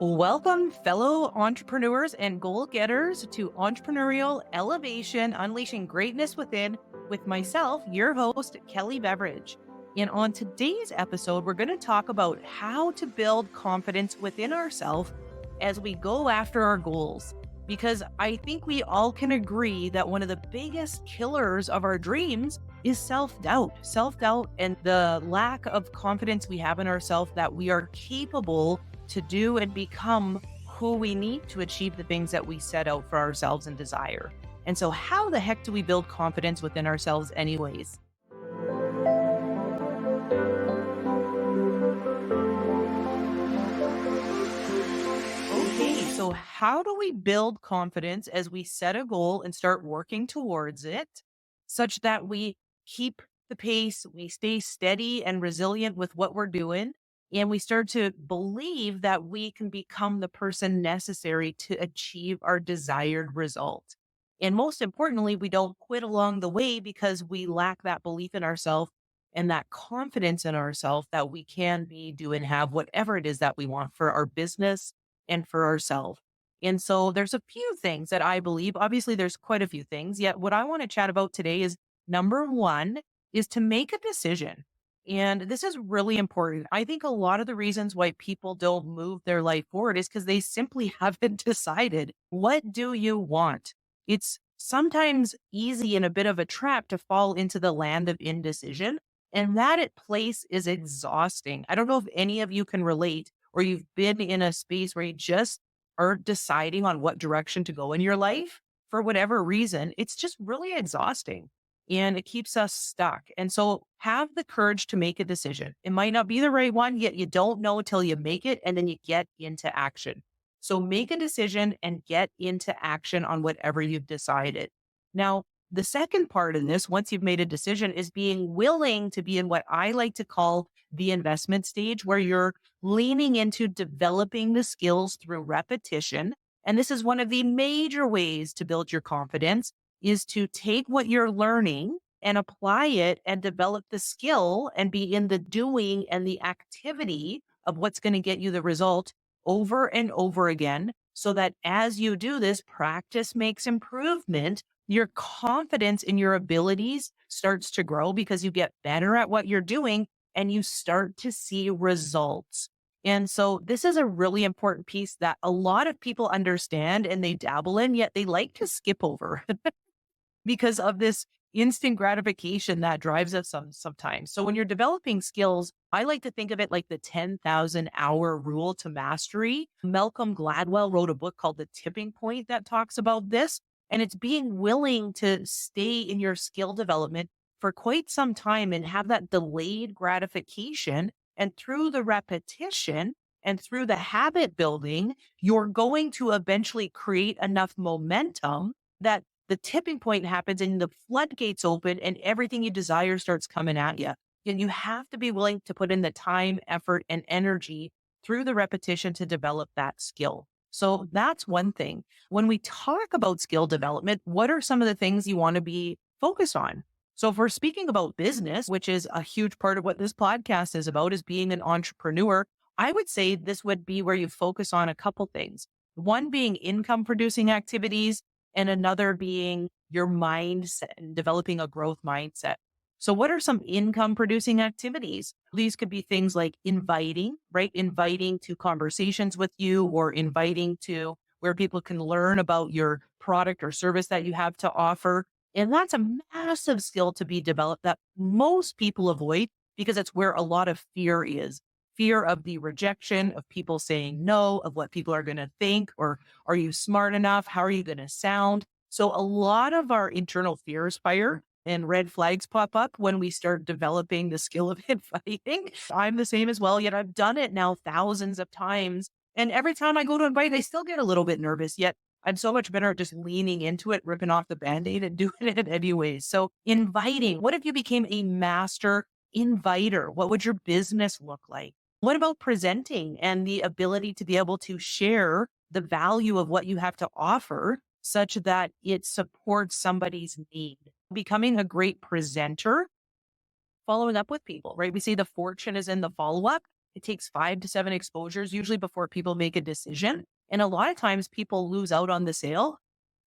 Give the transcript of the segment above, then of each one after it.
Welcome, fellow entrepreneurs and goal getters, to Entrepreneurial Elevation, Unleashing Greatness Within, with myself, your host, Kelley Beveridge. And on today's episode, we're going to talk about how to build confidence within ourselves as we go after our goals. Because I think we all can agree that one of the biggest killers of our dreams is self-doubt, and the lack of confidence we have in ourselves that we are capable to do and become who we need to achieve the things that we set out for ourselves and desire. And so how the heck do we build confidence within ourselves anyways? Okay, so how do we build confidence as we set a goal and start working towards it such that we keep the pace, we stay steady and resilient with what we're doing, and we start to believe that we can become the person necessary to achieve our desired result. And most importantly, we don't quit along the way because we lack that belief in ourselves and that confidence in ourselves that we can be, do, and have whatever it is that we want for our business and for ourselves. And so there's a few things that I believe, obviously there's quite a few things, yet what I want to chat about today is number one is to make a decision. And this is really important. I think a lot of the reasons why people don't move their life forward is because they simply haven't decided, what do you want? It's sometimes easy and a bit of a trap to fall into the land of indecision. And that at place is exhausting. I don't know if any of you can relate, or you've been in a space where you just are deciding on what direction to go in your life for whatever reason. It's just really exhausting and it keeps us stuck. And so have the courage to make a decision. It might not be the right one, yet you don't know until you make it and then you get into action. So make a decision and get into action on whatever you've decided. Now, the second part of this, once you've made a decision, is being willing to be in what I like to call the investment stage, where you're leaning into developing the skills through repetition. And this is one of the major ways to build your confidence, is to take what you're learning and apply it and develop the skill and be in the doing and the activity of what's going to get you the result over and over again, so that as you do this, practice makes improvement. Your confidence in your abilities starts to grow because you get better at what you're doing and you start to see results. And so this is a really important piece that a lot of people understand and they dabble in, yet they like to skip over because of this instant gratification that drives us sometimes. So when you're developing skills, I like to think of it like the 10,000 hour rule to mastery. Malcolm Gladwell wrote a book called The Tipping Point that talks about this. And it's being willing to stay in your skill development for quite some time and have that delayed gratification. And through the repetition and through the habit building, you're going to eventually create enough momentum that the tipping point happens and the floodgates open and everything you desire starts coming at you. And you have to be willing to put in the time, effort, and energy through the repetition to develop that skill. So that's one thing. When we talk about skill development, what are some of the things you want to be focused on? So if we're speaking about business, which is a huge part of what this podcast is about, is being an entrepreneur, I would say this would be where you focus on a couple things. One being income producing activities, and another being your mindset and developing a growth mindset. So what are some income producing activities? These could be things like inviting, right? Inviting to conversations with you, or inviting to where people can learn about your product or service that you have to offer. And that's a massive skill to be developed that most people avoid because it's where a lot of fear is. Fear of the rejection, of people saying no, of what people are going to think, or are you smart enough? How are you going to sound? So a lot of our internal fears fire and red flags pop up when we start developing the skill of inviting. I'm the same as well, yet I've done it now thousands of times. And every time I go to invite, I still get a little bit nervous, yet I'm so much better at just leaning into it, ripping off the Band-Aid and doing it anyways. So inviting, what if you became a master inviter? What would your business look like? What about presenting and the ability to be able to share the value of what you have to offer such that it supports somebody's need? Becoming a great presenter, following up with people, right? We say the fortune is in the follow up. It takes 5 to 7 exposures usually before people make a decision. And a lot of times people lose out on the sale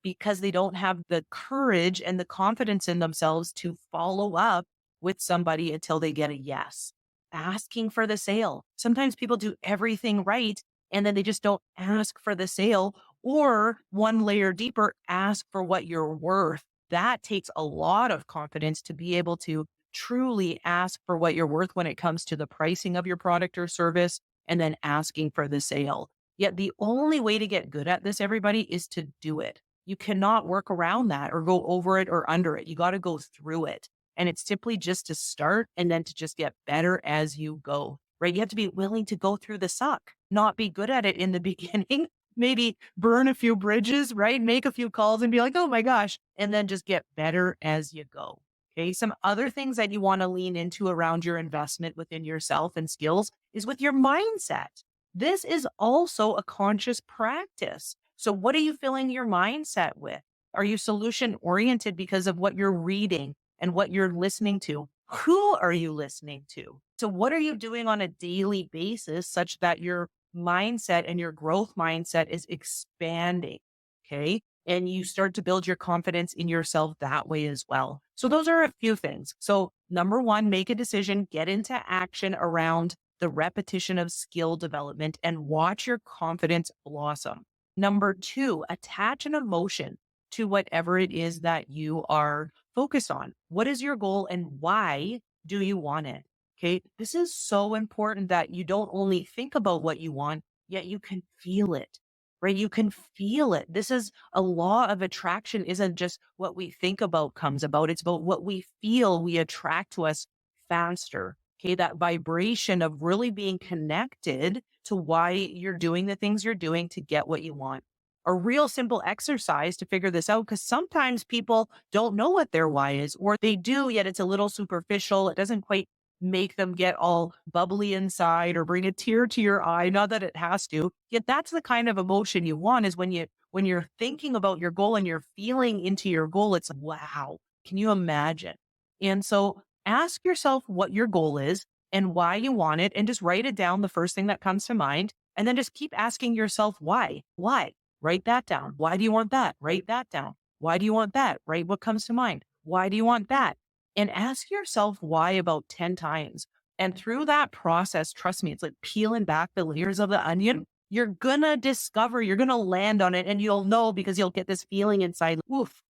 because they don't have the courage and the confidence in themselves to follow up with somebody until they get a yes. Asking for the sale. Sometimes people do everything right and then they just don't ask for the sale, or one layer deeper, ask for what you're worth. That takes a lot of confidence to be able to truly ask for what you're worth when it comes to the pricing of your product or service and then asking for the sale. Yet the only way to get good at this, everybody, is to do it. You cannot work around that or go over it or under it. You got to go through it. And it's simply just to start and then to just get better as you go, right? You have to be willing to go through the suck, not be good at it in the beginning, maybe burn a few bridges, right? Make a few calls and be like, oh my gosh, and then just get better as you go. Okay. Some other things that you want to lean into around your investment within yourself and skills is with your mindset. This is also a conscious practice. So, what are you filling your mindset with? Are you solution oriented because of what you're reading and what you're listening to? Who are you listening to? So, what are you doing on a daily basis such that your mindset and your growth mindset is expanding? Okay. And you start to build your confidence in yourself that way as well. So, those are a few things. So, number one, make a decision, get into action around the repetition of skill development and watch your confidence blossom. Number two, attach an emotion to whatever it is that you are focused on. What is your goal and why do you want it? Okay. This is so important that you don't only think about what you want, yet you can feel it, right? You can feel it. This is a law of attraction, isn't just what we think about comes about. It's about what we feel we attract to us faster. Okay. That vibration of really being connected to why you're doing the things you're doing to get what you want. A real simple exercise to figure this out, because sometimes people don't know what their why is, or they do, yet it's a little superficial. It doesn't quite make them get all bubbly inside or bring a tear to your eye. Not that it has to, yet that's the kind of emotion you want is when you're thinking about your goal and you're feeling into your goal, it's wow. Can you imagine? And so ask yourself what your goal is and why you want it, and just write it down, the first thing that comes to mind. And then just keep asking yourself why. Why? Write that down. Why do you want that? Write that down. Why do you want that? Write what comes to mind. Why do you want that? And ask yourself why about 10 times. And through that process, trust me, it's like peeling back the layers of the onion. You're gonna discover, you're gonna land on it, and you'll know because you'll get this feeling inside. Oof.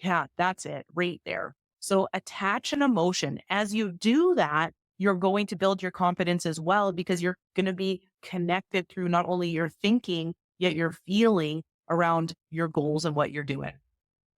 Yeah, that's it right there. So attach an emotion. As you do that, you're going to build your confidence as well, because you're going to be connected through not only your thinking, yet your feeling around your goals and what you're doing.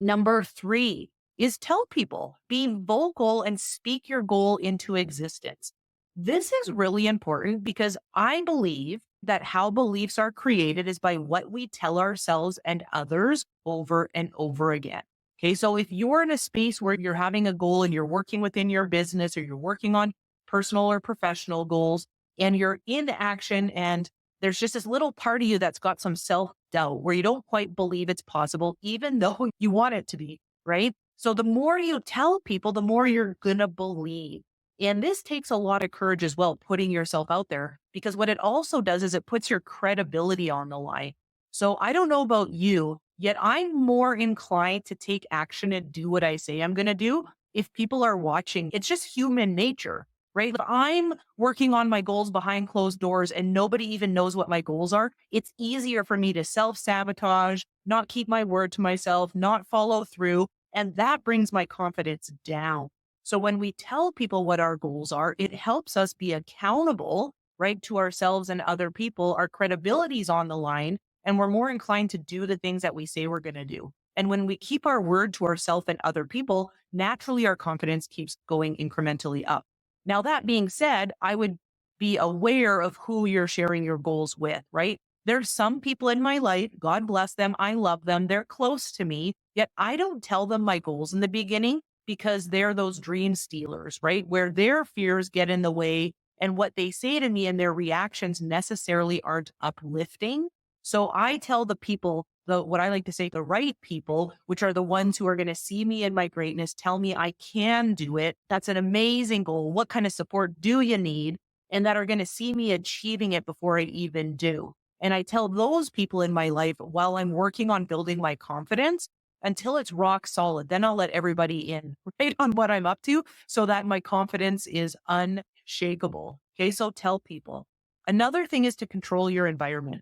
Number three is tell people, be vocal and speak your goal into existence. This is really important because I believe that how beliefs are created is by what we tell ourselves and others over and over again. Okay. So if you're in a space where you're having a goal and you're working within your business, or you're working on personal or professional goals, and you're in action and there's just this little part of you that's got some self doubt where you don't quite believe it's possible, even though you want it to be, right? So the more you tell people, the more you're going to believe. And this takes a lot of courage as well, putting yourself out there, because what it also does is it puts your credibility on the line. So I don't know about you, yet I'm more inclined to take action and do what I say I'm going to do if people are watching. It's just human nature, right? If I'm working on my goals behind closed doors and nobody even knows what my goals are, it's easier for me to self-sabotage, not keep my word to myself, not follow through. And that brings my confidence down. So when we tell people what our goals are, it helps us be accountable, right, to ourselves and other people. Our credibility is on the line, and we're more inclined to do the things that we say we're going to do. And when we keep our word to ourselves and other people, naturally our confidence keeps going incrementally up. Now, that being said, I would be aware of who you're sharing your goals with, right? There's some people in my life, God bless them, I love them, they're close to me, yet I don't tell them my goals in the beginning, because they're those dream stealers, right? Where their fears get in the way and what they say to me and their reactions necessarily aren't uplifting. So I tell the people, what I like to say, the right people, which are the ones who are going to see me in my greatness, tell me I can do it. That's an amazing goal. What kind of support do you need? and that are going to see me achieving it before I even do. And I tell those people in my life while I'm working on building my confidence until it's rock solid. Then I'll let everybody in right on what I'm up to so that my confidence is unshakable. Okay. So tell people. Another thing is to control your environment.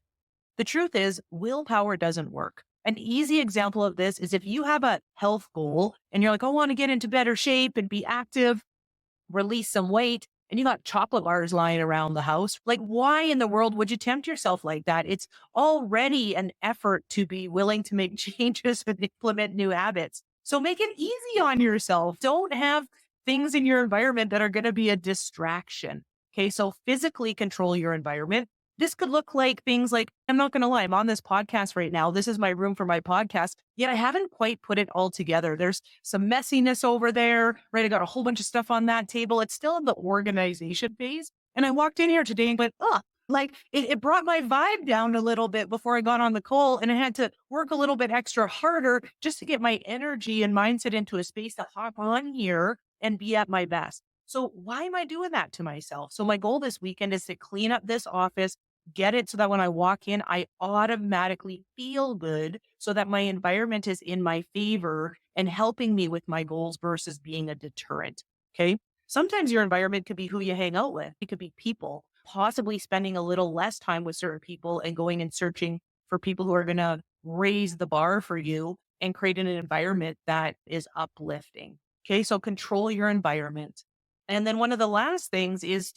The truth is, willpower doesn't work. An easy example of this is if you have a health goal and you're like, I want to get into better shape and be active, release some weight, and you got chocolate bars lying around the house. Like, why in the world would you tempt yourself like that? It's already an effort to be willing to make changes and implement new habits. So make it easy on yourself. Don't have things in your environment that are going to be a distraction. Okay. So physically control your environment. This could look like things like, I'm not going to lie, I'm on this podcast right now. This is my room for my podcast, yet I haven't quite put it all together. There's some messiness over there, right? I got a whole bunch of stuff on that table. It's still in the organization phase. And I walked in here today and went, like it brought my vibe down a little bit before I got on the call. And I had to work a little bit extra harder just to get my energy and mindset into a space to hop on here and be at my best. So why am I doing that to myself? So my goal this weekend is to clean up this office, get it so that when I walk in, I automatically feel good so that my environment is in my favor and helping me with my goals versus being a deterrent. Okay. Sometimes your environment could be who you hang out with. It could be people, possibly spending a little less time with certain people and going and searching for people who are going to raise the bar for you and create an environment that is uplifting. Okay. So control your environment. And then one of the last things is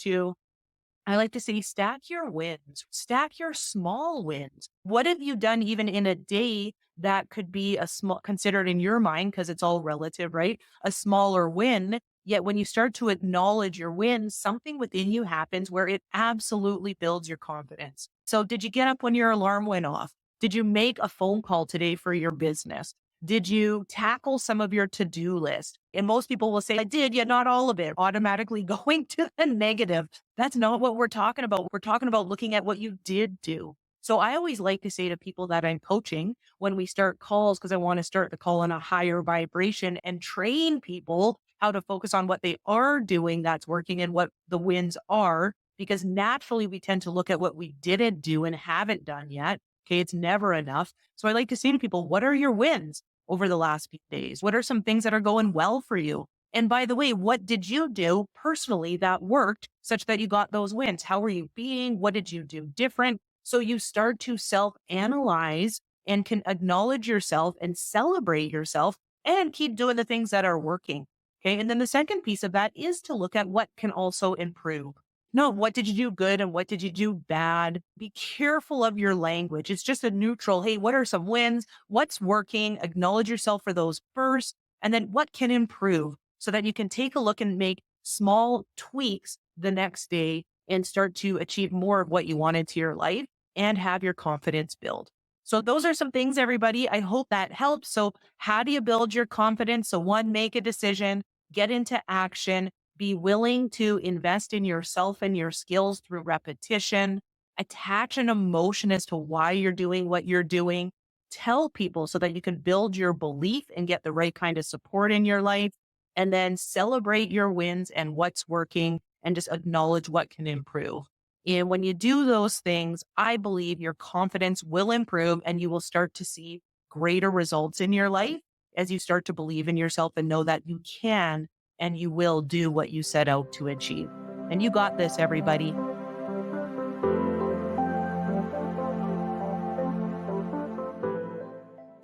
I like to say, stack your wins, stack your small wins. What have you done even in a day that could be a small, considered in your mind, because it's all relative, right? A smaller win. Yet when you start to acknowledge your wins, something within you happens where it absolutely builds your confidence. So did you get up when your alarm went off? Did you make a phone call today for your business? Did you tackle some of your to-do list? And most people will say, I did, yet not all of it, automatically going to the negative. That's not what we're talking about. We're talking about looking at what you did do. So I always like to say to people that I'm coaching when we start calls, because I want to start the call on a higher vibration and train people how to focus on what they are doing that's working and what the wins are, because naturally we tend to look at what we didn't do and haven't done yet. Okay, it's never enough. So I like to say to people, what are your wins over the last few days? What are some things that are going well for you? And by the way, what did you do personally that worked such that you got those wins? How were you being? What did you do different? So you start to self-analyze and can acknowledge yourself and celebrate yourself and keep doing the things that are working. Okay. And then the second piece of that is to look at what can also improve. No, what did you do good and what did you do bad? Be careful of your language. It's just a neutral. Hey, what are some wins? What's working? Acknowledge yourself for those first. And then what can improve so that you can take a look and make small tweaks the next day and start to achieve more of what you want into your life and have your confidence build. So those are some things, everybody. I hope that helps. So how do you build your confidence? So one, make a decision, get into action. Be willing to invest in yourself and your skills through repetition. Attach an emotion as to why you're doing what you're doing. Tell people so that you can build your belief and get the right kind of support in your life. And then celebrate your wins and what's working and just acknowledge what can improve. And when you do those things, I believe your confidence will improve and you will start to see greater results in your life as you start to believe in yourself and know that you can and you will do what you set out to achieve. And you got this, everybody.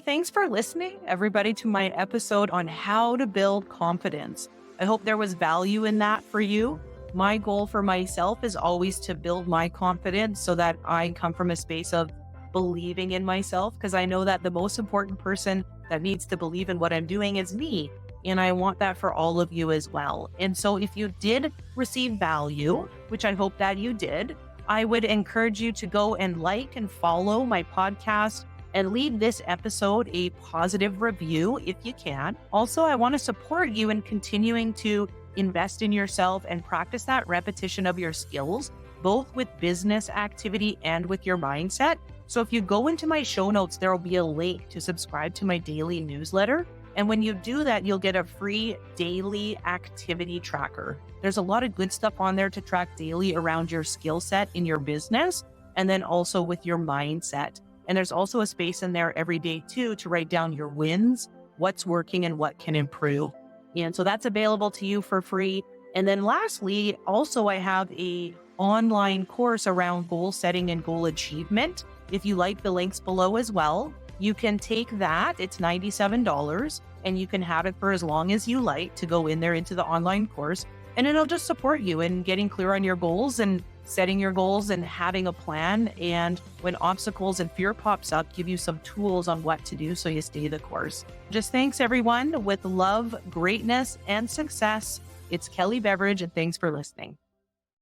Thanks for listening, everybody, to my episode on how to build confidence. I hope there was value in that for you. My goal for myself is always to build my confidence so that I come from a space of believing in myself, because I know that the most important person that needs to believe in what I'm doing is me. And I want that for all of you as well. And so if you did receive value, which I hope that you did, I would encourage you to go and like and follow my podcast and leave this episode a positive review if you can. Also, I want to support you in continuing to invest in yourself and practice that repetition of your skills, both with business activity and with your mindset. So if you go into my show notes, there will be a link to subscribe to my daily newsletter. And when you do that, you'll get a free daily activity tracker. There's a lot of good stuff on there to track daily around your skill set in your business, and then also with your mindset. And there's also a space in there every day too to write down your wins, what's working and what can improve. And so that's available to you for free. And then lastly, also I have a online course around goal setting and goal achievement. If you like the links below as well, you can take that. It's $97 and you can have it for as long as you like to go in there into the online course. And it'll just support you in getting clear on your goals and setting your goals and having a plan. And when obstacles and fear pops up, give you some tools on what to do so you stay the course. Just thanks everyone. With love, greatness, and success, it's Kelley Beveridge, and thanks for listening.